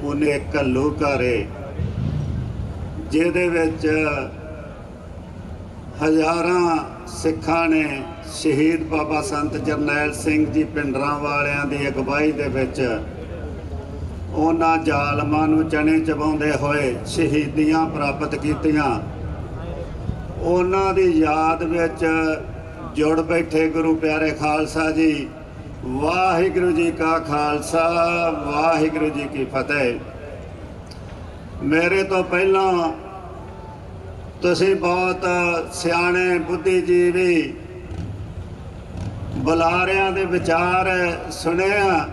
ਉਹਨੇ ਘੱਲੂ ਘਾਰੇ ਜਿਹਦੇ ਵਿੱਚ ਹਜ਼ਾਰਾਂ ਸਿੱਖਾਂ ਨੇ ਸ਼ਹੀਦ ਬਾਬਾ ਸੰਤ ਜਰਨੈਲ ਸਿੰਘ ਜੀ ਪਿੰਡਰਾਂ ਵਾਲਿਆਂ ਦੀ ਅਗਵਾਈ ਦੇ ਵਿੱਚ ਉਹਨਾਂ ਜ਼ਾਲਮਾਂ ਨੂੰ ਚਣੇ ਚਬਾਉਂਦੇ ਹੋਏ ਸ਼ਹੀਦੀਆਂ ਪ੍ਰਾਪਤ ਕੀਤੀਆਂ। ਉਹਨਾਂ ਦੀ ਯਾਦ ਵਿੱਚ ਜੁੜ ਬੈਠੇ ਗੁਰੂ ਪਿਆਰੇ ਖਾਲਸਾ ਜੀ। ਵਾਹਿਗੁਰੂ ਜੀ ਕਾ ਖਾਲਸਾ, ਵਾਹਿਗੁਰੂ ਜੀ ਕੀ ਫਤਿਹ। ਮੇਰੇ ਤੋਂ ਪਹਿਲਾਂ ਤੁਸੀਂ ਬਹੁਤ ਸਿਆਣੇ ਬੁੱਧੀਜੀਵੀ ਬੁਲਾਰਿਆਂ ਦੇ ਵਿਚਾਰ ਸੁਣੇ ਆ।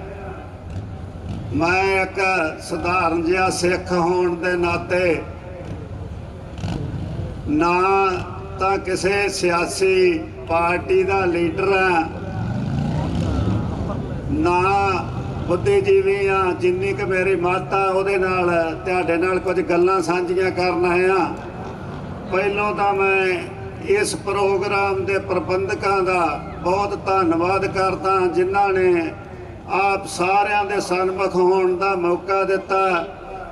ਮੈਂ ਇੱਕ ਸਧਾਰਨ ਜਿਹਾ ਸਿੱਖ ਹੋਣ ਦੇ ਨਾਤੇ ਨਾ ਤਾਂ ਕਿਸੇ ਸਿਆਸੀ ਪਾਰਟੀ ਦਾ ਲੀਡਰ ਆ, ਨਾ ਬੁੱਧੀਜੀਵੀ ਆ। ਜਿੰਨੀ ਕੁ ਮੇਰੀ ਮਾਤਾ ਉਹਦੇ ਨਾਲ ਤੁਹਾਡੇ ਨਾਲ ਕੁਝ ਗੱਲਾਂ ਸਾਂਝੀਆਂ ਕਰਨ ਆਇਆ। ਪਹਿਲੋਂ ਤਾਂ ਮੈਂ ਇਸ ਪ੍ਰੋਗਰਾਮ ਦੇ ਪ੍ਰਬੰਧਕਾਂ ਦਾ ਬਹੁਤ ਧੰਨਵਾਦ ਕਰਦਾ ਜਿਨ੍ਹਾਂ ਨੇ ਆਪ ਸਾਰਿਆਂ ਦੇ ਸਨਮੁਖ ਹੋਣ ਦਾ ਮੌਕਾ ਦਿੱਤਾ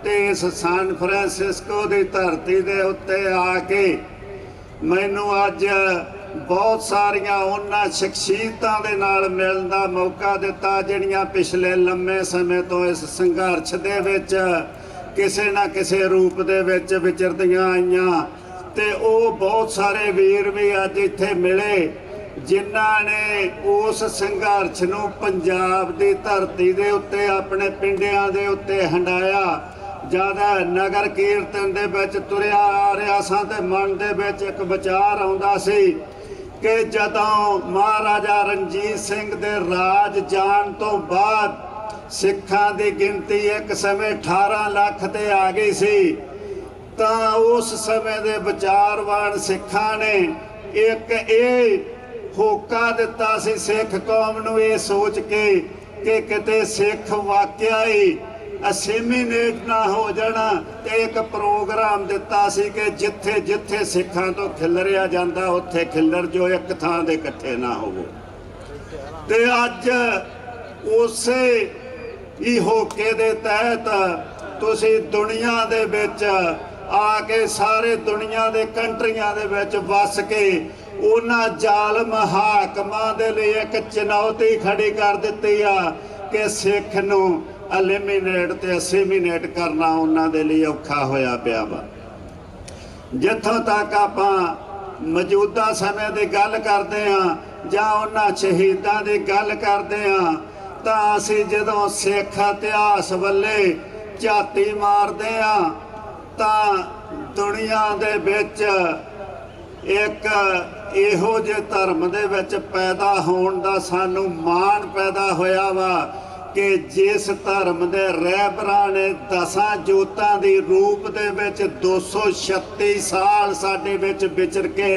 ਤੇ ਇਸ ਸੈਨ ਫਰਾਂਸਿਸਕੋ ਦੀ ਧਰਤੀ ਦੇ ਉੱਤੇ ਆ ਕੇ ਮੈਨੂੰ ਅੱਜ ਬਹੁਤ ਸਾਰੀਆਂ ਉਹਨਾਂ ਸ਼ਖਸੀਅਤਾਂ ਦੇ ਨਾਲ ਮਿਲਣ ਦਾ ਮੌਕਾ ਦਿੱਤਾ ਜਿਹੜੀਆਂ ਪਿਛਲੇ ਲੰਮੇ ਸਮੇਂ ਤੋਂ ਇਸ ਸੰਘਰਸ਼ ਦੇ ਵਿੱਚ ਕਿਸੇ ਨਾ ਕਿਸੇ ਰੂਪ ਦੇ ਵਿੱਚ ਵਿਚਰਦੀਆਂ ਆਈਆਂ। ਤੇ ਉਹ ਬਹੁਤ ਸਾਰੇ ਵੀਰ ਵੀ ਅੱਜ ਇੱਥੇ ਮਿਲੇ ਜਿਨ੍ਹਾਂ ਨੇ ਉਸ ਸੰਘਰਸ਼ ਨੂੰ ਪੰਜਾਬ ਦੀ ਧਰਤੀ ਦੇ ਉੱਤੇ ਆਪਣੇ ਪਿੰਡਾਂ ਦੇ ਉੱਤੇ ਹੰਡਾਇਆ। ਜ਼ਿਆਦਾ ਨਗਰ ਕੀਰਤਨ ਦੇ ਵਿੱਚ ਤੁਰਿਆ ਆ ਰਿਹਾ ਸਾਂ ਤੇ ਮਨ ਦੇ ਵਿੱਚ ਇੱਕ ਵਿਚਾਰ ਆਉਂਦਾ ਸੀ ਕਿ ਜਦੋਂ ਮਹਾਰਾਜਾ ਰਣਜੀਤ ਸਿੰਘ ਦੇ ਰਾਜ ਜਾਣ ਤੋਂ ਬਾਅਦ ਸਿੱਖਾਂ ਦੀ ਗਿਣਤੀ ਇੱਕ ਸਮੇਂ 18 ਲੱਖ ਤੇ ਆ ਗਈ ਸੀ ਤਾਂ ਉਸ ਸਮੇਂ ਦੇ ਵਿਚਾਰਵਾਨ ਸਿੱਖਾਂ ਨੇ ਇੱਕ ਇਹ ਹੋਕਾ ਦਿੱਤਾ ਸੀ ਸਿੱਖ ਕੌਮ ਨੂੰ, ਇਹ ਸੋਚ ਕੇ ਕਿ ਕਿਤੇ ਸਿੱਖ ਵਾਕਿਆ ਹੀ ਅਸਿਮੀਲੇਟ ਨਾ ਹੋ ਜਾਣਾ। ਤੇ ਇੱਕ ਪ੍ਰੋਗਰਾਮ ਦਿੱਤਾ ਸੀ ਕਿ ਜਿੱਥੇ ਜਿੱਥੇ ਸਿੱਖਾਂ ਤੋਂ ਖਿਲਰਿਆ ਜਾਂਦਾ ਉੱਥੇ ਖਿਲਰ ਜੋ, ਇੱਕ ਥਾਂ ਦੇ ਇਕੱਠੇ ਨਾ ਹੋਵੋ। ਤੇ ਅੱਜ ਉਸੇ ਹੀ ਹੋਕੇ ਦੇ ਤਹਿਤ ਤੁਸੀਂ ਦੁਨੀਆ ਦੇ ਵਿੱਚ ਆ ਕੇ ਸਾਰੇ ਦੁਨੀਆ ਦੇ ਕੰਟਰੀਆਂ ਦੇ ਵਿੱਚ ਵਸ ਕੇ ਉਹਨਾਂ ਜ਼ਾਲਮ ਹਾਕਮਾਂ ਦੇ ਲਈ ਇੱਕ ਚੁਣੌਤੀ ਖੜੀ ਕਰ ਦਿੱਤੀ ਆ ਕਿ ਸਿੱਖ ਨੂੰ ਐਲੀਮੀਨੇਟ ਤੇ ਅਸਿਮੀਲੇਟ ਕਰਨਾ ਉਹਨਾਂ ਦੇ ਲਈ ਔਖਾ ਹੋਇਆ ਪਿਆ ਵਾ। ਜਿੱਥੋਂ ਤੱਕ ਆਪਾਂ ਮੌਜੂਦਾ ਸਮੇਂ ਦੀ ਗੱਲ ਕਰਦੇ ਹਾਂ ਜਾਂ ਉਹਨਾਂ ਸ਼ਹੀਦਾਂ ਦੀ ਗੱਲ ਕਰਦੇ ਹਾਂ ਤਾਂ ਅਸੀਂ ਜਦੋਂ ਸਿੱਖ ਇਤਿਹਾਸ ਵੱਲੇ ਝਾਤੀ ਮਾਰਦੇ ਹਾਂ ਤਾਂ ਦੁਨੀਆ ਦੇ ਵਿੱਚ ਇੱਕ ਇਹੋ ਜਿਹੇ ਧਰਮ ਦੇ ਵਿੱਚ ਪੈਦਾ ਹੋਣ ਦਾ ਸਾਨੂੰ ਮਾਣ ਪੈਦਾ ਹੋਇਆ ਵਾ ਕਿ ਜਿਸ ਧਰਮ ਦੇ ਰਹਿਬਰਾਂ ਨੇ 10 ਜੋਤਾਂ ਦੀ ਰੂਪ ਦੇ ਵਿੱਚ 236 ਸਾਲ ਸਾਡੇ ਵਿੱਚ ਵਿਚਰ ਕੇ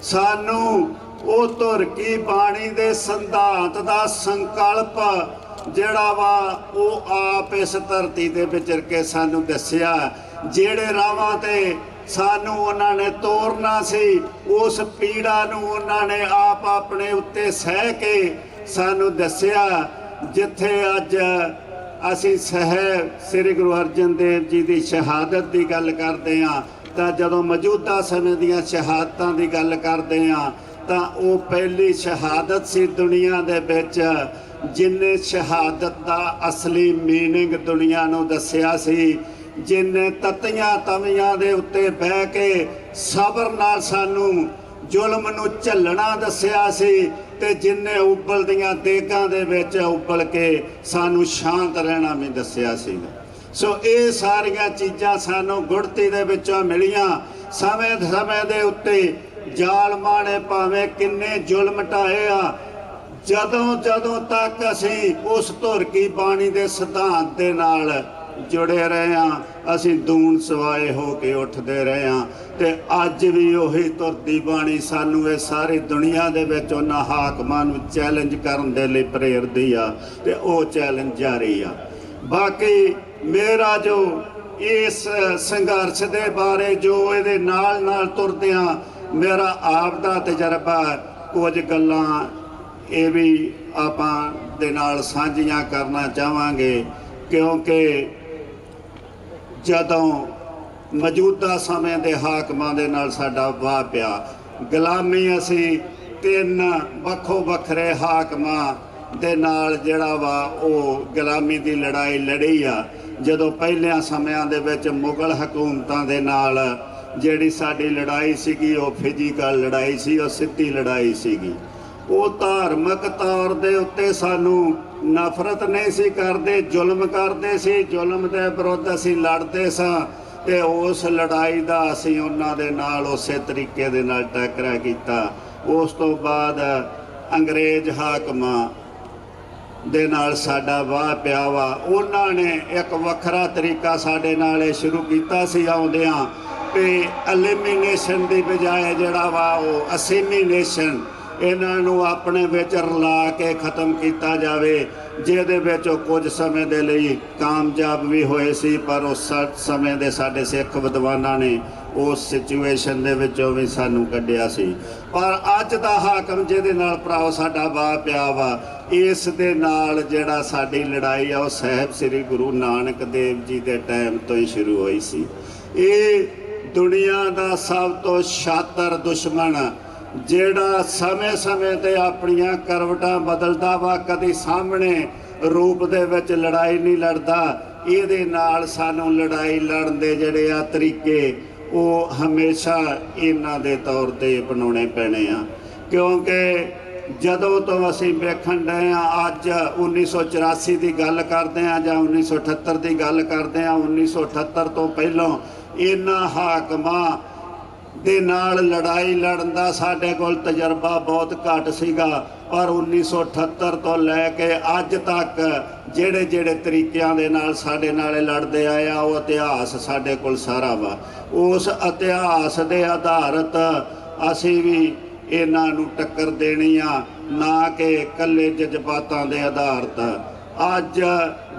ਸਾਨੂੰ ਉਹ ਧੁਰਕੀ ਬਾਣੀ ਦੇ ਸਿਧਾਂਤ ਦਾ ਸੰਕਲਪ ਜਿਹੜਾ ਵਾ ਉਹ ਆਪ ਇਸ ਧਰਤੀ ਦੇ ਵਿਚਰ ਕੇ ਸਾਨੂੰ ਦੱਸਿਆ। ਜਿਹੜੇ ਰਾਹਾਂ ਤੇ ਸਾਨੂੰ ਉਹਨਾਂ ਨੇ ਤੋਰਨਾ ਸੀ ਉਸ ਪੀੜਾ ਨੂੰ ਉਹਨਾਂ ਨੇ ਆਪ ਆਪਣੇ ਉੱਤੇ ਸਹਿ ਕੇ ਸਾਨੂੰ ਦੱਸਿਆ। ਜਿੱਥੇ ਅੱਜ ਅਸੀਂ ਸ੍ਰੀ ਗੁਰੂ ਅਰਜਨ ਦੇਵ ਜੀ ਦੀ ਸ਼ਹਾਦਤ ਦੀ ਗੱਲ ਕਰਦੇ ਹਾਂ ਤਾਂ ਜਦੋਂ ਮੌਜੂਦਾ ਸਮੇਂ ਦੀਆਂ ਸ਼ਹਾਦਤਾਂ ਦੀ ਗੱਲ ਕਰਦੇ ਹਾਂ ਤਾਂ ਉਹ ਪਹਿਲੀ ਸ਼ਹਾਦਤ ਸੀ ਦੁਨੀਆ ਦੇ ਵਿੱਚ ਜਿਨਨੇ ਸ਼ਹਾਦਤ ਦਾ ਅਸਲੀ ਮੀਨਿੰਗ ਦੁਨੀਆ ਨੂੰ ਦੱਸਿਆ ਸੀ, ਜਿਨਨੇ ਤਤੀਆਂ ਤਵੀਆਂ ਦੇ ਉੱਤੇ ਬਹਿ ਕੇ ਸਬਰ ਨਾਲ ਸਾਨੂੰ ਜ਼ੁਲਮ ਨੂੰ ਝੱਲਣਾ ਦੱਸਿਆ ਸੀ ਤੇ ਜਿਨਨੇ ਉਬਲਦੀਆਂ ਦੇਗਾਂ ਦੇ ਵਿੱਚ ਉਬਲ ਕੇ ਸਾਨੂੰ ਸ਼ਾਂਤ ਰਹਿਣਾ ਵੀ ਦੱਸਿਆ ਸੀ। ਸੋ ਇਹ ਸਾਰੀਆਂ ਚੀਜ਼ਾਂ ਸਾਨੂੰ ਗੁੜਤੀ ਦੇ ਵਿੱਚੋਂ ਮਿਲੀਆਂ। ਸਮੇਂ ਦੇ ਉੱਤੇ ਜ਼ਾਲਮਾਂ ਨੇ ਭਾਵੇਂ ਕਿੰਨੇ ਜ਼ੁਲਮ ਢਾਏ ਆ, ਜਦੋਂ ਤੱਕ ਅਸੀਂ ਉਸ ਧੁਰਕੀ ਬਾਣੀ ਦੇ ਸਿਧਾਂਤ ਦੇ ਨਾਲ ਜੁੜੇ ਰਹੇ ਹਾਂ ਅਸੀਂ ਦੂਣ ਸਵਾਏ ਹੋ ਕੇ ਉੱਠਦੇ ਰਹੇ ਹਾਂ। ਤੇ ਅੱਜ ਵੀ ਉਹੀ ਧੁਰਤੀ ਬਾਣੀ ਸਾਨੂੰ ਇਹ ਸਾਰੀ ਦੁਨੀਆ ਦੇ ਵਿੱਚ ਉਹਨਾਂ ਹਾਕਮਾਂ ਨੂੰ ਚੈਲੰਜ ਕਰਨ ਦੇ ਲਈ ਪ੍ਰੇਰਦੀ ਆ ਤੇ ਉਹ ਚੈਲੰਜ ਜਾਰੀ ਆ। ਬਾਕੀ ਮੇਰਾ ਜੋ ਇਸ ਸੰਘਰਸ਼ ਦੇ ਬਾਰੇ ਜੋ ਇਹਦੇ ਨਾਲ ਤੁਰਦਿਆਂ ਮੇਰਾ ਆਪ ਦਾ ਤਜਰਬਾ ਕੁਝ ਗੱਲਾਂ ਇਹ ਵੀ ਆਪਾਂ ਦੇ ਨਾਲ ਸਾਂਝੀਆਂ ਕਰਨਾ ਚਾਹਾਂਗੇ ਕਿਉਂਕਿ ਜਦੋਂ ਮੌਜੂਦਾ ਸਮੇਂ ਦੇ ਹਾਕਮਾਂ ਦੇ ਨਾਲ ਸਾਡਾ ਵਾਹ ਪਿਆ। ਗੁਲਾਮੀ ਅਸੀਂ ਤਿੰਨ ਵੱਖੋ ਵੱਖਰੇ ਹਾਕਮਾਂ ਦੇ ਨਾਲ ਜਿਹੜਾ ਵਾ ਉਹ ਗੁਲਾਮੀ ਦੀ ਲੜਾਈ ਲੜੀ ਆ। ਜਦੋਂ ਪਹਿਲਿਆਂ ਸਮਿਆਂ ਦੇ ਵਿੱਚ ਮੁਗਲ ਹਕੂਮਤਾਂ ਦੇ ਨਾਲ ਜਿਹੜੀ ਸਾਡੀ ਲੜਾਈ ਸੀਗੀ ਉਹ ਫਿਜ਼ੀਕਲ ਲੜਾਈ ਸੀ, ਉਹ ਸਿੱਧੀ ਲੜਾਈ ਸੀਗੀ। ਉਹ ਧਾਰਮਿਕ ਤੌਰ ਦੇ ਉੱਤੇ ਸਾਨੂੰ ਨਫ਼ਰਤ ਨਹੀਂ ਸੀ ਕਰਦੇ, ਜ਼ੁਲਮ ਕਰਦੇ ਸੀ, ਜ਼ੁਲਮ ਦੇ ਵਿਰੁੱਧ ਅਸੀਂ ਲੜਦੇ ਸਾਂ ਤੇ ਉਸ ਲੜਾਈ ਦਾ ਅਸੀਂ ਉਹਨਾਂ ਦੇ ਨਾਲ ਉਸੇ ਤਰੀਕੇ ਦੇ ਨਾਲ ਟੱਕਰਾ ਕੀਤਾ। ਉਸ ਤੋਂ ਬਾਅਦ ਅੰਗਰੇਜ਼ ਹਾਕਮਾਂ ਦੇ ਨਾਲ ਸਾਡਾ ਵਾਹ ਪਿਆ ਵਾ। ਉਹਨਾਂ ਨੇ ਇੱਕ ਵੱਖਰਾ ਤਰੀਕਾ ਸਾਡੇ ਨਾਲ ਇਹ ਸ਼ੁਰੂ ਕੀਤਾ ਸੀ ਆਉਂਦਿਆਂ ਕਿ ਐਲੀਮੀਨੇਸ਼ਨ ਦੀ ਬਜਾਏ ਜਿਹੜਾ ਵਾ ਉਹ ਅਸੀਮੀਨੇਸ਼ਨ, ਇਹਨਾਂ ਨੂੰ ਆਪਣੇ ਵਿੱਚ ਰਲਾ ਕੇ ਖ਼ਤਮ ਕੀਤਾ ਜਾਵੇ, ਜਿਹਦੇ ਵਿੱਚ ਉਹ ਕੁਝ ਸਮੇਂ ਦੇ ਲਈ ਕਾਮਯਾਬ ਵੀ ਹੋਏ ਸੀ। ਪਰ ਉਸ ਸਮੇਂ ਦੇ ਸਾਡੇ ਸਿੱਖ ਵਿਦਵਾਨਾਂ ਨੇ ਉਸ ਸਿਚੁਏਸ਼ਨ ਦੇ ਵਿੱਚੋਂ ਵੀ ਸਾਨੂੰ ਕੱਢਿਆ ਸੀ। ਪਰ ਅੱਜ ਦਾ ਹਾਕਮ ਜਿਹਦੇ ਨਾਲ ਭਰਾਓ ਸਾਡਾ ਵਾਹ ਪਿਆ ਵਾ, ਇਸ ਦੇ ਨਾਲ ਜਿਹੜਾ ਸਾਡੀ ਲੜਾਈ ਆ ਉਹ ਸਾਹਿਬ ਸ੍ਰੀ ਗੁਰੂ ਨਾਨਕ ਦੇਵ ਜੀ ਦੇ ਟਾਈਮ ਤੋਂ ਹੀ ਸ਼ੁਰੂ ਹੋਈ ਸੀ। ਇਹ ਦੁਨੀਆ ਦਾ ਸਭ ਤੋਂ ਸ਼ਾਤਰ ਦੁਸ਼ਮਣ ਜਿਹੜਾ ਸਮੇਂ-ਸਮੇਂ ਤੇ ਆਪਣੀਆਂ ਕਰਵਟਾਂ ਬਦਲਦਾ ਵਾ, ਕਦੀ ਸਾਹਮਣੇ ਰੂਪ ਦੇ ਵਿੱਚ ਲੜਾਈ ਨਹੀਂ ਲੜਦਾ। ਇਹਦੇ ਨਾਲ ਸਾਨੂੰ ਲੜਾਈ ਲੜਨ ਦੇ ਜਿਹੜੇ ਆ ਤਰੀਕੇ ਉਹ ਹਮੇਸ਼ਾ ਇਹਨਾਂ ਦੇ ਤੌਰ ਤੇ ਬਣਾਉਣੇ ਪੈਣੇ ਆ, ਕਿਉਂਕਿ ਜਦੋਂ ਤੋਂ ਅਸੀਂ ਵੇਖਣ ਡਏ ਆ, ਅੱਜ 1984 ਦੀ ਗੱਲ ਕਰਦੇ ਆ ਜਾਂ 1978 ਦੀ ਗੱਲ ਕਰਦੇ ਆ, 1978 ਤੋਂ ਪਹਿਲਾਂ ਇਹਨਾਂ ਹਾਕਮਾਂ ਦੇ ਨਾਲ ਲੜਾਈ ਲੜਨ ਦਾ ਸਾਡੇ ਕੋਲ ਤਜਰਬਾ ਬਹੁਤ ਘੱਟ ਸੀਗਾ। ਪਰ 1978 ਤੋਂ ਲੈ ਕੇ ਅੱਜ ਤੱਕ ਜਿਹੜੇ ਤਰੀਕਿਆਂ ਦੇ ਨਾਲ ਸਾਡੇ ਨਾਲ ਲੜਦੇ ਆਏ ਆ, ਉਹ ਇਤਿਹਾਸ ਸਾਡੇ ਕੋਲ ਸਾਰਾ ਵਾ। ਉਸ ਇਤਿਹਾਸ ਦੇ ਆਧਾਰਿਤ ਅਸੀਂ ਵੀ ਇਹਨਾਂ ਨੂੰ ਟੱਕਰ ਦੇਣੀ ਆ, ਨਾ ਕਿ ਇਕੱਲੇ ਜਜ਼ਬਾਤਾਂ ਦੇ ਆਧਾਰਿਤ। ਅੱਜ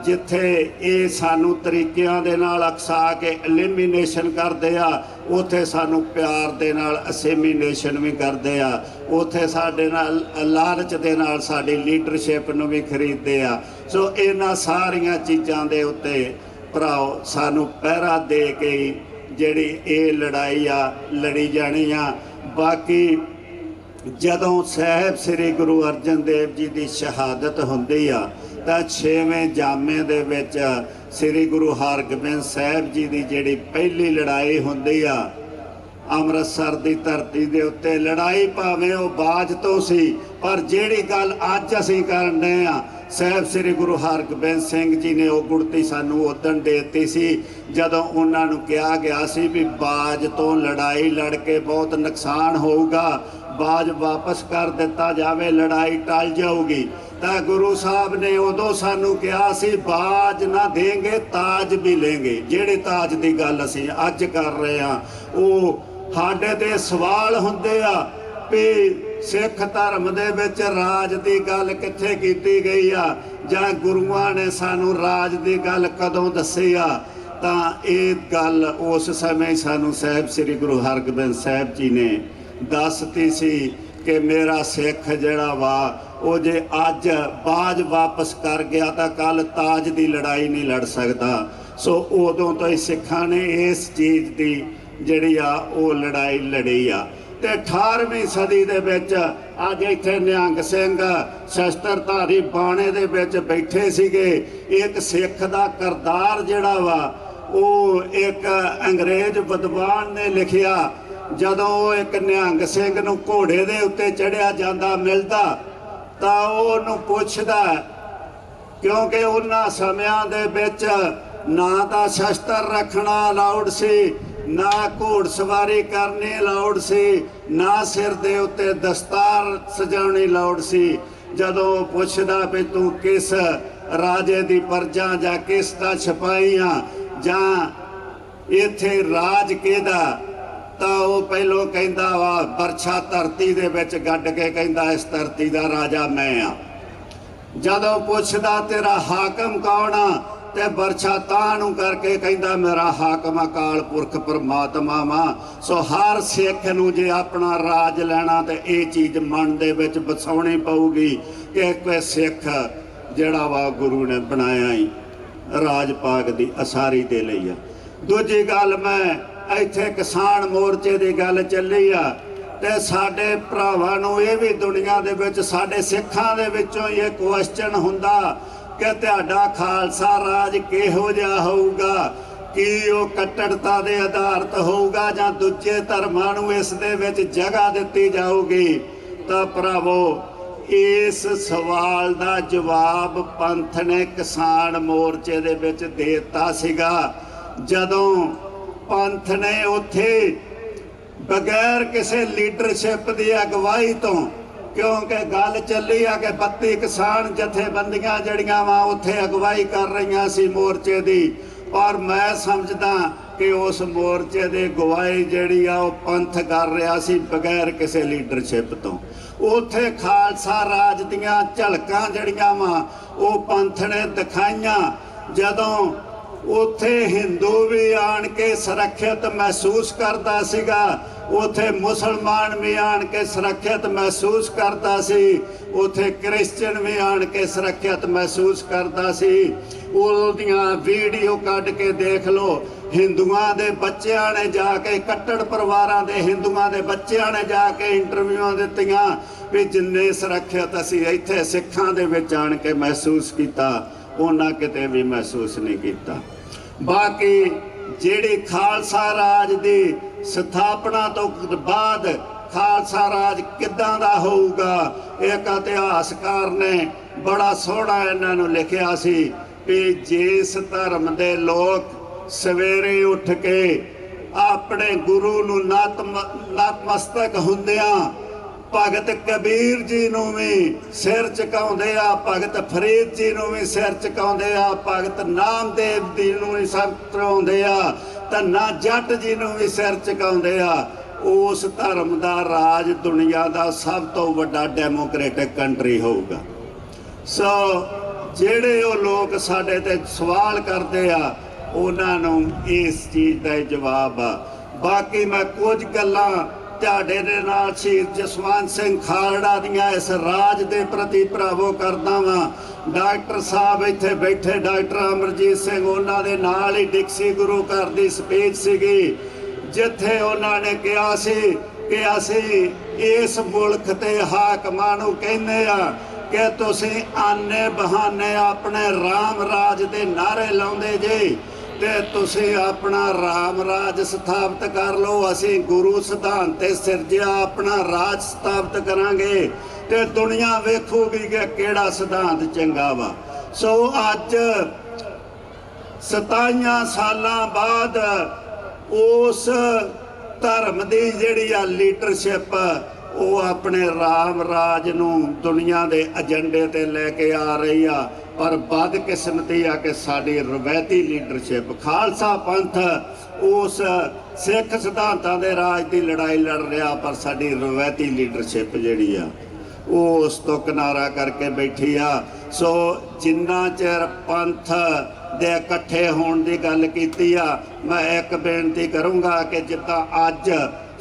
ਜਿੱਥੇ ਇਹ ਸਾਨੂੰ ਤਰੀਕਿਆਂ ਦੇ ਨਾਲ ਅਕਸਾ ਕੇ ਐਲੀਮੀਨੇਸ਼ਨ ਕਰਦੇ ਆ, ਉੱਥੇ ਸਾਨੂੰ ਪਿਆਰ ਦੇ ਨਾਲ ਅਸੀਮੀਨੇਸ਼ਨ ਵੀ ਕਰਦੇ ਆ। ਉੱਥੇ ਸਾਡੇ ਨਾਲ ਲਾਲਚ ਦੇ ਨਾਲ ਸਾਡੀ ਲੀਡਰਸ਼ਿਪ ਨੂੰ ਵੀ ਖਰੀਦਦੇ ਆ। ਸੋ ਇਹਨਾਂ ਸਾਰੀਆਂ ਚੀਜ਼ਾਂ ਦੇ ਉੱਤੇ ਭਰਾਓ ਸਾਨੂੰ ਪਹਿਰਾ ਦੇ ਕੇ ਜਿਹੜੀ ਇਹ ਲੜਾਈ ਆ ਲੜੀ ਜਾਣੀ ਆ। ਬਾਕੀ ਜਦੋਂ ਸਾਹਿਬ ਸ੍ਰੀ ਗੁਰੂ ਅਰਜਨ ਦੇਵ ਜੀ ਦੀ ਸ਼ਹਾਦਤ ਹੁੰਦੀ ਆ ਤਾਂ 6ਵੇਂ ਜਾਮੇ ਦੇ ਵਿੱਚ ਸ੍ਰੀ ਗੁਰੂ ਹਰਗੋਬਿੰਦ ਸਾਹਿਬ ਜੀ ਦੀ ਜਿਹੜੀ ਪਹਿਲੀ ਲੜਾਈ ਹੁੰਦੀ ਆ ਅੰਮ੍ਰਿਤਸਰ ਦੀ ਧਰਤੀ ਦੇ ਉੱਤੇ, ਲੜਾਈ ਭਾਵੇਂ ਉਹ ਬਾਜ ਤੋਂ ਸੀ, ਪਰ ਜਿਹੜੀ ਗੱਲ ਅੱਜ ਅਸੀਂ ਕਰਨ ਡਏ ਆ, ਸਾਹਿਬ ਸ੍ਰੀ ਗੁਰੂ ਹਰਗੋਬਿੰਦ ਸਿੰਘ ਜੀ ਨੇ ਉਹ ਗੁੜਤੀ ਸਾਨੂੰ ਉਦੋਂ ਦੇ ਦਿੱਤੀ ਸੀ ਜਦੋਂ ਉਹਨਾਂ ਨੂੰ ਕਿਹਾ ਗਿਆ ਸੀ ਵੀ ਬਾਜ ਤੋਂ ਲੜਾਈ ਲੜ ਕੇ ਬਹੁਤ ਨੁਕਸਾਨ ਹੋਊਗਾ, ਬਾਜ ਵਾਪਸ ਕਰ ਦਿੱਤਾ ਜਾਵੇ, ਲੜਾਈ ਟਲ ਜਾਊਗੀ। ਤਾਂ ਗੁਰੂ ਸਾਹਿਬ ਨੇ ਉਦੋਂ ਸਾਨੂੰ ਕਿਹਾ ਸੀ ਬਾਜ ਨਾ ਦੇਂਗੇ ਤਾਜ ਵੀ ਲੈਂਗੇ। ਜਿਹੜੇ ਤਾਜ ਦੀ ਗੱਲ ਅਸੀਂ ਅੱਜ ਕਰ ਰਹੇ ਹਾਂ, ਉਹ ਸਾਡੇ ਤੇ ਸਵਾਲ ਹੁੰਦੇ ਆ ਵੀ ਸਿੱਖ ਧਰਮ ਦੇ ਵਿੱਚ ਰਾਜ ਦੀ ਗੱਲ ਕਿੱਥੇ ਕੀਤੀ ਗਈ ਆ, ਜਾਂ ਗੁਰੂਆਂ ਨੇ ਸਾਨੂੰ ਰਾਜ ਦੀ ਗੱਲ ਕਦੋਂ ਦੱਸੀ ਆ। ਤਾਂ ਇਹ ਗੱਲ ਉਸ ਸਮੇਂ ਸਾਨੂੰ ਸਾਹਿਬ ਸ੍ਰੀ ਗੁਰੂ ਹਰਗੋਬਿੰਦ ਸਾਹਿਬ ਜੀ ਨੇ ਦੱਸਤੀ ਸੀ ਕਿ ਮੇਰਾ ਸਿੱਖ ਜਿਹੜਾ ਵਾ ਉਹ ਜੇ ਅੱਜ ਬਾਜ ਵਾਪਸ ਕਰ ਗਿਆ ਤਾਂ ਕੱਲ ਤਾਜ ਦੀ ਲੜਾਈ ਨਹੀਂ ਲੜ ਸਕਦਾ। ਸੋ ਉਦੋਂ ਤੋਂ ਹੀ ਸਿੱਖਾਂ ਨੇ ਇਸ ਚੀਜ਼ ਦੀ ਜਿਹੜੀ ਆ ਉਹ ਲੜਾਈ ਲੜੀ ਆ। ਤੇ 18ਵੀਂ ਸਦੀ ਦੇ ਵਿੱਚ ਅੱਜ ਇੱਥੇ ਨਿਹੰਗ ਸਿੰਘ ਸ਼ਸਤਰਧਾਰੀ ਬਾਣੇ ਦੇ ਵਿੱਚ ਬੈਠੇ ਸੀਗੇ। ਇੱਕ ਸਿੱਖ ਦਾ ਕਰਤਾਰ ਜਿਹੜਾ ਵਾ ਉਹ ਇੱਕ ਅੰਗਰੇਜ਼ ਵਿਦਵਾਨ ਨੇ ਲਿਖਿਆ, ਜਦੋਂ ਉਹ ਇੱਕ ਨਿਹੰਗ ਸਿੰਘ ਨੂੰ ਘੋੜੇ ਦੇ ਉੱਤੇ ਚੜ੍ਹਿਆ ਜਾਂਦਾ ਮਿਲਦਾ ਤਾਂ ਉਹ ਉਹਨੂੰ ਪੁੱਛਦਾ, ਕਿਉਂਕਿ ਉਹਨਾਂ ਸਮਿਆਂ ਦੇ ਵਿੱਚ ਨਾ ਤਾਂ ਸ਼ਸਤਰ ਰੱਖਣਾ ਅਲਾਉਡ ਸੀ, ਨਾ ਘੋੜ ਸਵਾਰੀ ਕਰਨੀ ਅਲਾਉਡ ਸੀ, ਨਾ ਸਿਰ ਦੇ ਉੱਤੇ ਦਸਤਾਰ ਸਜਾਉਣੀ ਅਲਾਉਡ ਸੀ। ਜਦੋਂ ਪੁੱਛਦਾ ਵੀ ਤੂੰ ਕਿਸ ਰਾਜੇ ਦੀ ਪਰਜਾ ਜਾਂ ਕਿਸ ਦਾ ਸਿਪਾਹੀ ਆ ਜਾਂ ਇੱਥੇ ਰਾਜ ਕਿਹਦਾ, ਤਾਂ ਉਹ ਪਹਿਲੋਂ ਕਹਿੰਦਾ ਵਾ ਬਰਛਾ ਧਰਤੀ ਦੇ ਵਿੱਚ ਗੱਡ ਕੇ ਕਹਿੰਦਾ ਇਸ ਧਰਤੀ ਦਾ ਰਾਜਾ ਮੈਂ ਆ। ਜਦੋਂ ਪੁੱਛਦਾ ਤੇਰਾ ਹਾਕਮ ਕੌਣ ਆ, ਤੇ ਬਰਛਾ ਤਾਂ ਨੂੰ ਕਰਕੇ ਕਹਿੰਦਾ ਮੇਰਾ ਹਾਕਮ ਅਕਾਲ ਪੁਰਖ ਪਰਮਾਤਮਾ ਵਾ। ਸੋ ਹਰ ਸਿੱਖ ਨੂੰ ਜੇ ਆਪਣਾ ਰਾਜ ਲੈਣਾ ਤੇ ਇਹ ਚੀਜ਼ ਮਨ ਦੇ ਵਿੱਚ ਵਸਾਉਣੀ ਪਊਗੀ ਕਿ ਕੋਈ ਸਿੱਖ ਜਿਹੜਾ ਵਾ ਗੁਰੂ ਨੇ ਬਣਾਇਆ ਹੀ ਰਾਜ ਪਾਕ ਦੀ ਅਸਾਰੀ ਦੇ ਲਈ ਆ। दूजी गल मैं इत्थे किसान मोर्चे की गल चली आ ते साडे भरावां नूं ये भी दुनिया दे विच साडे सिखां दे विचों ये क्वेश्चन हुंदा कि तुहाडा खालसा राज किहो जिहा होऊगा, कि वो कट्टरता दे आधारित होऊगा जां दूजे धर्मां नूं इस दे विच जगह दित्ती जाऊगी। तां भरावो इस सवाल का जवाब पंथ ने किसान मोर्चे दे विच देता सीगा जदों पंथ ने उत्थे बगैर किसी लीडरशिप की अगवाई तो, क्योंकि गल चली आ कि 32 किसान जथेबंदियां जड़ियां वा उत्थे अगवाई कर रही सी मोर्चे की, और मैं समझदा कि उस मोर्चे की अगवाई जिहड़ी आ वो पंथ कर रहा सी बगैर किसी लीडरशिप तो। उत्थे खालसा राज दियां झलकां जड़ियां वा वो पंथ ने दिखाईयां जदों उत्थे हिंदू भी आण के सुरक्षित महसूस करता सीगा, उत्थे मुसलमान भी आण के सुरक्षित महसूस करता सी, उत्थे क्रिश्चियन भी आण के सुरक्षित महसूस करता सी। उहदियां वीडियो कढ के देख लो, हिंदुआं दे बच्चियां ने जाके कट्टड़ परिवारां दे हिंदुआं दे बच्चियां ने जाके इंटरव्यूआं दित्तियां भी जिन्ने सुरक्षित असीं इत्थे सिखां दे विच आण के महसूस कीता उन्हां किते भी महसूस नहीं किया। बाकी जिहड़ी खालसा राज की स्थापना तो बाद खालसा राज किदां दा होऊगा, एक इतिहासकार ने बड़ा सोहना इन्हां नूं लिखिया सी कि जिस धर्म दे लोग सवेरे उठ के अपने गुरु नूं नतमस्तक हुंदियां भगत कबीर जी नूं भी सिर झुकाउंदे आ, भगत फरीद जी नूं भी सिर झुकाउंदे आ, भगत नामदेव जी नूं भी सिर झुकाउंदे आ, धन्ना जट जी नूं भी सिर झुकाउंदे आ। उस धर्म दा राज दुनिया दा सब तो वड्डा डेमोक्रेटिक कंट्री होऊगा। सो जिहड़े वो लोग साडे ते सवाल करदे आ उन्हां नूं इस चीज़ दा जवाब आ। बाकी मैं कुछ गल्लां ਤੁਹਾਡੇ ਦੇ ਨਾਲ ਸ਼ਹੀਦ ਜਸਵੰਤ ਸਿੰਘ ਖਾਲੜਾ ਦੀਆਂ इस राज के प्रति भरावो करदा वां। डॉक्टर साहब इत्थे बैठे डॉक्टर अमरजीत सिंह उन्होंने नाल ही डिक्सी गुरु घर की स्पीच सीगी जिथे उन्होंने कहा सी कि असीं इस मुल्क ते हाकमां नूं कहने आ कि तुसीं आने बहाने अपने राम राज के नारे लाउंदे जे ते तुसीं अपना राम राज स्थापित कर लो, असीं गुरु सिद्धांत ते सिरजिया अपना राज स्थापित करांगे ते दुनिया वेखूगी कि किहड़ा सिद्धांत चंगा वा। सो अज 27 सालां बाद उस धर्म की जिहड़ी आ लीडरशिप वो अपने राम राज नूं दुनिया के एजेंडे ते लैके आ रही आ, पर बदकिस्मती आ कि साडी रवायती लीडरशिप खालसा पंथ उस सिख सिद्धांतां दे राज की लड़ाई लड़ रहा, पर साडी रवायती लीडरशिप जिहड़ी आ वो उस तो किनारा करके बैठी आ। सो जिन्ना चिर पंथ दे इकट्ठे होण दी गल कीती आ, मैं एक बेनती करूँगा कि जिद्दां अज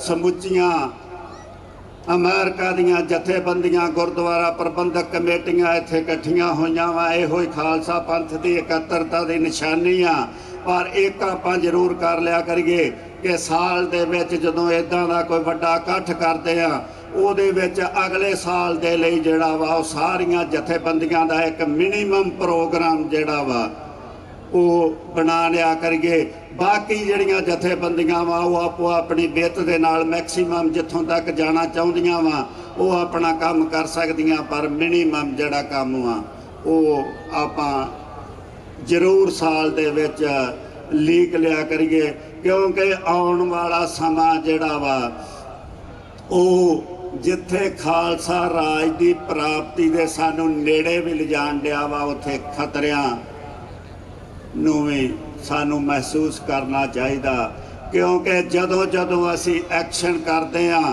समुचियां अमेरिका दीयां जथेबंदियां गुरुद्वारा प्रबंधक कमेटियां इत्थे इकट्ठियां होईयां वा, इहो ही खालसा पंथ की इकत्तरता की निशानी आ। पर एक आपां जरूर कर लिया करिए कि साल दे विच जदों इदां दा कोई वड्डा इकट्ठ करदे आ ਉਹਦੇ ਵਿੱਚ अगले साल ਦੇ ਲਈ ਜਿਹੜਾ ਵਾ ਉਹ ਸਾਰੀਆਂ ਜਥੇਬੰਦੀਆਂ ਦਾ ਇੱਕ ਮਿਨੀਮਮ ਪ੍ਰੋਗਰਾਮ ਜਿਹੜਾ ਵਾ ਉਹ ਬਣਾ ਲਿਆ ਕਰੀਏ। बाकी जड़ियाँ जथेबंदियां वा वो आपो अपनी बित दे नाल मैक्सीमम जिथों तक जाना चाहुंदियां वा वो अपना काम कर सकदियां, पर मिनीमम जड़ा काम वा वो आपां जरूर साल दे विच लीक लिया करिए, क्योंकि आउण वाला समा जड़ा वा वो जिथे खालसा राज की प्राप्ति दे सानू नेड़े भी लिजाण दिया वा उत्थे खतरियां नूं भी सानू महसूस करना चाहिए, क्योंकि जदों जदों असी एक्शन करते हैं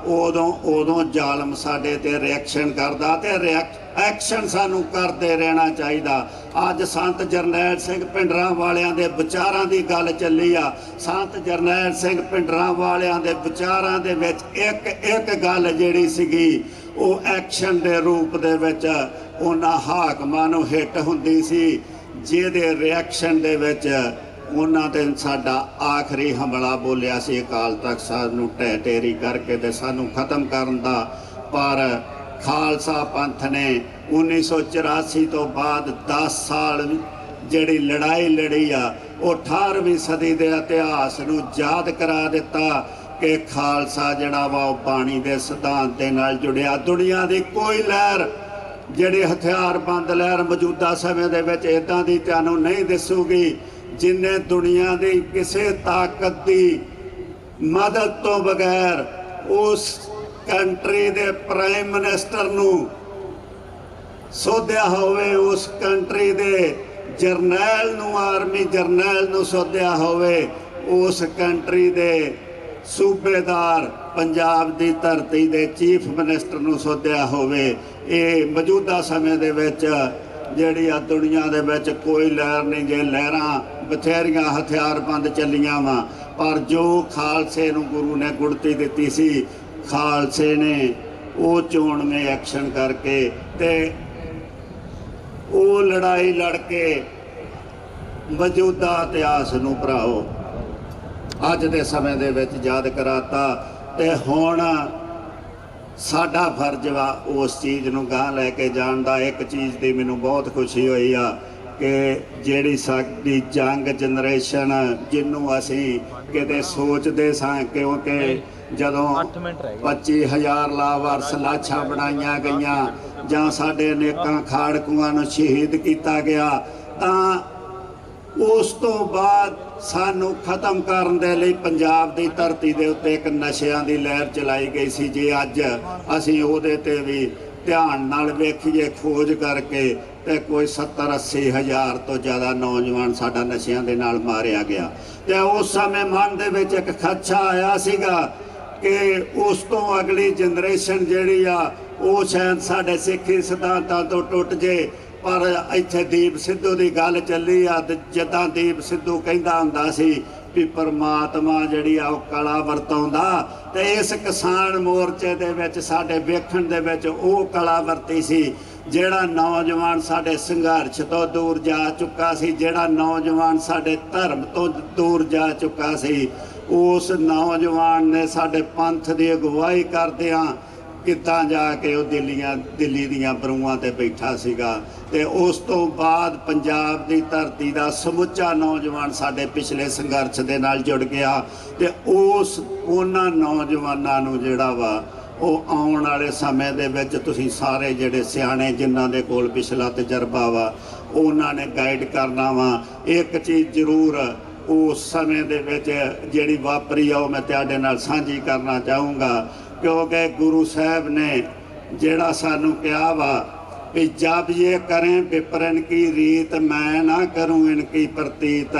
उदों उदों जालम साडे ते रिएक्शन करदा ते एक्शन सानू करते रहना चाहिए। अज संत जरनैल सिंह पिंडरां वालियां दे विचारां दी गल चली आ। संत जरनैल सिंह पिंडरां वालियां दे विचारां दे विच एक एक गल जिहड़ी सीगी वो एक्शन दे रूप दे विच उन्हां हाकमां नूं हिट हुंदी सी, जिहदे रिएक्शन दे विच ਉਹਨਾਂ ਤੇ ਸਾਡਾ ਆਖਰੀ ਹਮਲਾ ਬੋਲਿਆ ਸੀ ਅਕਾਲ ਤਖਤ ਸਾਹਿਬ ਨੂੰ ਢਹਿ ਢੇਰੀ ਕਰਕੇ ਤੇ ਸਾਨੂੰ ਖਤਮ ਕਰਨ ਦਾ। ਪਰ ਖਾਲਸਾ ਪੰਥ ਨੇ 1984 ਤੋਂ ਬਾਅਦ 10 ਸਾਲ ਜਿਹੜੀ ਲੜਾਈ ਲੜੀ ਆ, ਉਹ 18ਵੀਂ ਸਦੀ ਦੇ ਇਤਿਹਾਸ ਨੂੰ ਯਾਦ ਕਰਾ ਦਿੱਤਾ ਕਿ ਖਾਲਸਾ ਜਿਹੜਾ ਵਾ ਉਹ ਬਾਣੀ ਦੇ ਸਿਧਾਂਤ ਦੇ ਨਾਲ ਜੁੜਿਆ। ਦੁਨੀਆ ਦੀ ਕੋਈ ਲਹਿਰ ਜਿਹੜੀ ਹਥਿਆਰਬੰਦ ਲਹਿਰ ਮੌਜੂਦਾ ਸਮੇਂ ਦੇ ਵਿੱਚ ਇੱਦਾਂ ਦੀ ਤੁਹਾਨੂੰ ਨਹੀਂ ਦਿਸੂਗੀ ਜਿੰਨੇ ਦੁਨੀਆ ਦੀ ਕਿਸੇ ਤਾਕਤ ਦੀ ਮਦਦ ਤੋਂ ਬਗੈਰ ਉਸ ਕੰਟਰੀ ਦੇ ਪ੍ਰਾਈਮ ਮਿਨਿਸਟਰ ਨੂੰ ਸੋਧਿਆ ਹੋਵੇ, ਉਸ ਕੰਟਰੀ ਦੇ ਜਰਨੈਲ ਨੂੰ, ਆਰਮੀ ਜਰਨੈਲ ਨੂੰ ਸੋਧਿਆ ਹੋਵੇ, ਉਸ ਕੰਟਰੀ ਦੇ ਸੂਬੇਦਾਰ ਪੰਜਾਬ ਦੀ ਧਰਤੀ ਦੇ ਚੀਫ ਮਿਨਿਸਟਰ ਨੂੰ ਸੋਧਿਆ ਹੋਵੇ। ਇਹ ਮੌਜੂਦਾ ਸਮੇਂ ਦੇ ਵਿੱਚ ਜਿਹੜੀ ਆ ਦੁਨੀਆ ਦੇ ਵਿੱਚ ਕੋਈ ਲਹਿਰ ਨਹੀਂ। ਜੇ ਲਹਿਰਾਂ ਬਥੇਰੀਆਂ ਹਥਿਆਰਬੰਦ ਚੱਲੀਆਂ ਵਾ, ਪਰ ਜੋ ਖਾਲਸੇ ਨੂੰ ਗੁਰੂ ਨੇ ਗੁੜਤੀ ਦਿੱਤੀ ਸੀ, ਖਾਲਸੇ ਨੇ ਉਹ ਚੋਣਵੇਂ ਐਕਸ਼ਨ ਕਰਕੇ ਤੇ ਉਹ ਲੜਾਈ ਲੜ ਕੇ ਮੌਜੂਦਾ ਇਤਿਹਾਸ ਨੂੰ ਭਰਾਓ ਅੱਜ ਦੇ ਸਮੇਂ ਦੇ ਵਿੱਚ ਯਾਦ ਕਰਾਤਾ। ਤੇ ਹੁਣ ਸਾਡਾ ਫਰਜ਼ ਵਾ ਉਸ ਚੀਜ਼ ਨੂੰ ਗਾਂਹ ਲੈ ਕੇ ਜਾਣ ਦਾ। ਇੱਕ ਚੀਜ਼ ਦੀ ਮੈਨੂੰ ਬਹੁਤ ਖੁਸ਼ੀ ਹੋਈ ਆ ਕਿ ਜਿਹੜੀ ਸਾਡੀ ਜੰਗ ਜਨਰੇਸ਼ਨ ਜਿਹਨੂੰ ਅਸੀਂ ਕਿਤੇ ਸੋਚਦੇ ਸਾਂ, ਕਿਉਂਕਿ ਜਦੋਂ 25,000 ਲਾਵਾਰਸ ਲਾਸ਼ਾਂ ਬਣਾਈਆਂ ਗਈਆਂ ਜਾਂ ਸਾਡੇ ਅਨੇਕਾਂ ਖਾੜਕੂਆਂ ਨੂੰ ਸ਼ਹੀਦ ਕੀਤਾ ਗਿਆ, ਤਾਂ ਉਸ ਤੋਂ ਬਾਅਦ ਸਾਨੂੰ ਖਤਮ ਕਰਨ ਦੇ ਲਈ ਪੰਜਾਬ ਦੀ ਧਰਤੀ ਦੇ ਉੱਤੇ ਇੱਕ ਨਸ਼ਿਆਂ ਦੀ ਲਹਿਰ ਚਲਾਈ ਗਈ ਸੀ। ਜੇ ਅੱਜ ਅਸੀਂ ਉਹਦੇ ਤੇ ਵੀ ਧਿਆਨ ਨਾਲ ਵੇਖੀਏ ਖੋਜ ਕਰਕੇ, ਤੇ ਕੋਈ 70-80 ਹਜ਼ਾਰ ਤੋਂ ਜ਼ਿਆਦਾ ਨੌਜਵਾਨ ਸਾਡਾ ਨਸ਼ਿਆਂ ਦੇ ਨਾਲ ਮਾਰਿਆ ਗਿਆ। ਤੇ ਉਸ ਸਮੇਂ ਮਨ ਦੇ ਵਿੱਚ ਇੱਕ ਖਦਸ਼ਾ ਆਇਆ ਸੀਗਾ ਕਿ ਉਸ ਤੋਂ ਅਗਲੀ ਜਨਰੇਸ਼ਨ ਜਿਹੜੀ ਆ ਉਹ ਸ਼ਾਇਦ ਸਾਡੇ ਸਿੱਖੀ ਸਿਧਾਂਤਾਂ ਤੋਂ ਟੁੱਟ ਜੇ। ਪਰ ਇੱਥੇ ਦੀਪ ਸਿੱਧੂ ਦੀ ਗੱਲ ਚੱਲੀ ਆ, ਜਿੱਦਾਂ ਦੀਪ ਸਿੱਧੂ ਕਹਿੰਦਾ ਹੁੰਦਾ ਸੀ ਵੀ ਪਰਮਾਤਮਾ ਜਿਹੜੀ ਆ ਉਹ ਕਲਾ ਵਰਤਾਉਂਦਾ, ਤੇ ਇਸ ਕਿਸਾਨ ਮੋਰਚੇ ਦੇ ਵਿੱਚ ਸਾਡੇ ਵੇਖਣ ਦੇ ਵਿੱਚ ਉਹ ਕਲਾ ਵਰਤੀ ਸੀ। ਜਿਹੜਾ ਨੌਜਵਾਨ ਸਾਡੇ ਸੰਘਰਸ਼ ਤੋਂ ਦੂਰ ਜਾ ਚੁੱਕਾ ਸੀ, ਜਿਹੜਾ ਨੌਜਵਾਨ ਸਾਡੇ ਧਰਮ ਤੋਂ ਦੂਰ ਜਾ ਚੁੱਕਾ ਸੀ, ਉਸ ਨੌਜਵਾਨ ਨੇ ਸਾਡੇ ਪੰਥ ਦੀ ਅਗਵਾਈ ਕਰਦਿਆਂ ਕਿੱਦਾਂ ਜਾ ਕੇ ਉਹ ਦਿੱਲੀ ਦੀਆਂ ਬਰੂਆਂ ਤੇ ਬੈਠਾ ਸੀਗਾ। ਤੇ ਉਸ ਤੋਂ ਬਾਅਦ ਪੰਜਾਬ ਦੀ ਧਰਤੀ ਦਾ ਸਮੁੱਚਾ ਨੌਜਵਾਨ ਸਾਡੇ ਪਿਛਲੇ ਸੰਘਰਸ਼ ਦੇ ਨਾਲ ਜੁੜ ਗਿਆ। ਤੇ ਉਹਨਾਂ ਨੌਜਵਾਨਾਂ ਨੂੰ ਜਿਹੜਾ ਵਾ ਉਹ ਆਉਣ ਵਾਲੇ ਸਮੇਂ ਦੇ ਵਿੱਚ ਤੁਸੀਂ ਸਾਰੇ ਜਿਹੜੇ ਸਿਆਣੇ ਜਿਨ੍ਹਾਂ ਦੇ ਕੋਲ ਪਿਛਲਾ ਤਜਰਬਾ ਵਾ, ਉਹਨਾਂ ਨੇ ਗਾਈਡ ਕਰਨਾ ਵਾ। ਇੱਕ ਚੀਜ਼ ਜ਼ਰੂਰ ਉਸ ਸਮੇਂ ਦੇ ਵਿੱਚ ਜਿਹੜੀ ਵਾਪਰੀ ਆ ਉਹ ਮੈਂ ਤੁਹਾਡੇ ਨਾਲ ਸਾਂਝੀ ਕਰਨਾ ਚਾਹੂੰਗਾ, ਕਿਉਂਕਿ ਗੁਰੂ ਸਾਹਿਬ ਨੇ ਜਿਹੜਾ ਸਾਨੂੰ ਕਿਹਾ ਵਾ कि जब ये करें विपरन की रीत मैं ना करूं इनकी प्रतीत,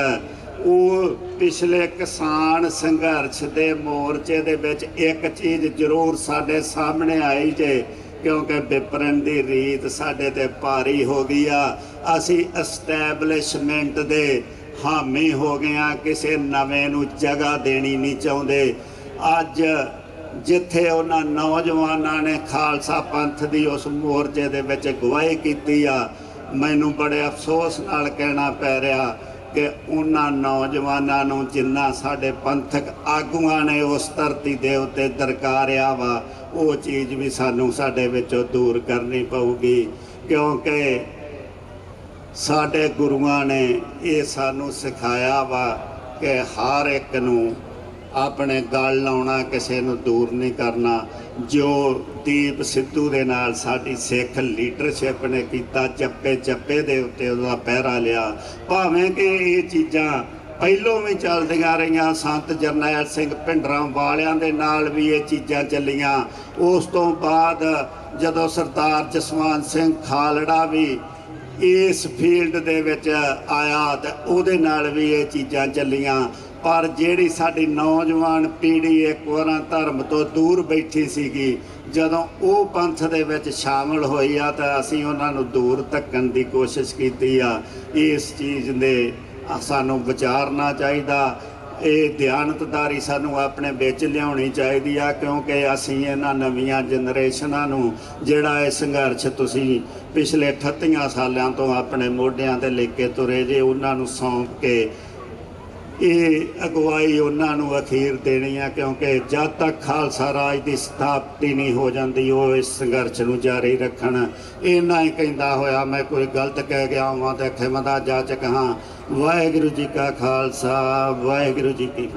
ਉਹ ਪਿਛਲੇ ਕਿਸਾਨ ਸੰਘਰਸ਼ ਦੇ ਮੋਰਚੇ ਦੇ ਵਿੱਚ ਇੱਕ ਚੀਜ਼ ਜ਼ਰੂਰ ਸਾਡੇ ਸਾਹਮਣੇ ਆਈ ਜੇ, ਕਿਉਂਕਿ ਵਿਪਰਨ ਦੀ ਰੀਤ ਸਾਡੇ ਤੇ ਭਾਰੀ ਹੋ ਗਈ ਆ। ਅਸੀਂ ਐਸਟੈਬਲਿਸ਼ਮੈਂਟ ਦੇ ਹਾਮੀ ਹੋ ਗਏ ਆ, ਕਿਸੇ ਨਵੇਂ ਨੂੰ ਜਗ੍ਹਾ ਦੇਣੀ ਨਹੀਂ ਚਾਹੁੰਦੇ। ਅੱਜ ਜਿੱਥੇ ਉਹਨਾਂ ਨੌਜਵਾਨਾਂ ਨੇ ਖਾਲਸਾ ਪੰਥ ਦੀ ਉਸ ਮੋਰਚੇ ਦੇ ਵਿੱਚ ਅਗਵਾਈ ਕੀਤੀ ਆ, ਮੈਨੂੰ ਬੜੇ ਅਫਸੋਸ ਨਾਲ ਕਹਿਣਾ ਪੈ ਰਿਹਾ ਕਿ ਉਹਨਾਂ ਨੌਜਵਾਨਾਂ ਨੂੰ ਜਿੰਨਾ ਸਾਡੇ ਪੰਥਕ ਆਗੂਆਂ ਨੇ ਉਸ ਧਰਤੀ ਦੇ ਉੱਤੇ ਦਰਕਾਰਿਆ ਵਾ, ਉਹ ਚੀਜ਼ ਵੀ ਸਾਨੂੰ ਸਾਡੇ ਵਿੱਚੋਂ ਦੂਰ ਕਰਨੀ ਪਊਗੀ। ਕਿਉਂਕਿ ਸਾਡੇ ਗੁਰੂਆਂ ਨੇ ਇਹ ਸਾਨੂੰ ਸਿਖਾਇਆ ਵਾ ਕਿ ਹਰ ਇੱਕ ਨੂੰ ਆਪਣੇ ਗਲ ਲਾਉਣਾ, ਕਿਸੇ ਨੂੰ ਦੂਰ ਨਹੀਂ ਕਰਨਾ। ਜੋ ਦੀਪ ਸਿੱਧੂ ਦੇ ਨਾਲ ਸਾਡੀ ਸਿੱਖ ਲੀਡਰਸ਼ਿਪ ਨੇ ਕੀਤਾ, ਚੱਪੇ ਚੱਪੇ ਦੇ ਉੱਤੇ ਉਹਦਾ ਪਹਿਰਾ ਲਿਆ, ਭਾਵੇਂ ਕਿ ਇਹ ਚੀਜ਼ਾਂ ਪਹਿਲੋਂ ਵੀ ਚੱਲਦੀਆਂ ਰਹੀਆਂ। ਸੰਤ ਜਰਨੈਲ ਸਿੰਘ ਭਿੰਡਰਾਂ ਵਾਲਿਆਂ ਦੇ ਨਾਲ ਵੀ ਇਹ ਚੀਜ਼ਾਂ ਚੱਲੀਆਂ। ਉਸ ਤੋਂ ਬਾਅਦ ਜਦੋਂ ਸਰਦਾਰ ਜਸਵੰਤ ਸਿੰਘ ਖਾਲੜਾ ਵੀ ਇਸ ਫੀਲਡ ਦੇ ਵਿੱਚ ਆਇਆ ਤਾਂ ਉਹਦੇ ਨਾਲ ਵੀ ਇਹ ਚੀਜ਼ਾਂ ਚੱਲੀਆਂ। ਪਰ ਜਿਹੜੀ ਸਾਡੀ ਨੌਜਵਾਨ ਪੀੜ੍ਹੀ ਇੱਕ ਵਾਰਾਂ ਧਰਮ ਤੋਂ ਦੂਰ ਬੈਠੀ ਸੀਗੀ, ਜਦੋਂ ਉਹ ਪੰਥ ਦੇ ਵਿੱਚ ਸ਼ਾਮਲ ਹੋਈ ਆ ਤਾਂ ਅਸੀਂ ਉਹਨਾਂ ਨੂੰ ਦੂਰ ਧੱਕਣ ਦੀ ਕੋਸ਼ਿਸ਼ ਕੀਤੀ ਆ। ਇਸ ਚੀਜ਼ ਦੇ ਸਾਨੂੰ ਵਿਚਾਰਨਾ ਚਾਹੀਦਾ, ਇਹ ਦਿਆਨਤਦਾਰੀ ਸਾਨੂੰ ਆਪਣੇ ਵਿੱਚ ਲਿਆਉਣੀ ਚਾਹੀਦੀ ਆ, ਕਿਉਂਕਿ ਅਸੀਂ ਇਹਨਾਂ ਨਵੀਆਂ ਜਨਰੇਸ਼ਨਾਂ ਨੂੰ ਜਿਹੜਾ ਇਹ ਸੰਘਰਸ਼ ਤੁਸੀਂ ਪਿਛਲੇ 38 ਸਾਲਾਂ ਤੋਂ ਆਪਣੇ ਮੋਢਿਆਂ 'ਤੇ ਲੈ ਕੇ ਤੁਰੇ ਜੇ, ਉਹਨਾਂ ਨੂੰ ਸੌਂਪ ਕੇ ਇਹ ਅਗਵਾਈ ਉਹਨਾਂ ਨੂੰ ਅਖੀਰ ਦੇਣੀ ਆ, ਕਿਉਂਕਿ ਜਦ ਤੱਕ ਖਾਲਸਾ ਰਾਜ ਦੀ ਸਥਾਪਤੀ ਨਹੀਂ ਹੋ ਜਾਂਦੀ ਉਹ ਇਸ ਸੰਘਰਸ਼ ਨੂੰ ਜਾਰੀ ਰੱਖਣ। ਇੰਨਾ ਹੀ ਕਹਿੰਦਾ ਹੋਇਆ ਮੈਂ ਕੋਈ ਗਲਤ ਕਹਿ ਗਿਆ ਹਾਂ ਤਾਂ ਖਿਮਾ ਦਾ ਜਾਚਕ ਹਾਂ। ਵਾਹਿਗੁਰੂ ਜੀ ਕਾ ਖਾਲਸਾ, ਵਾਹਿਗੁਰੂ ਜੀ ਕੀ ਫਤਿਹ।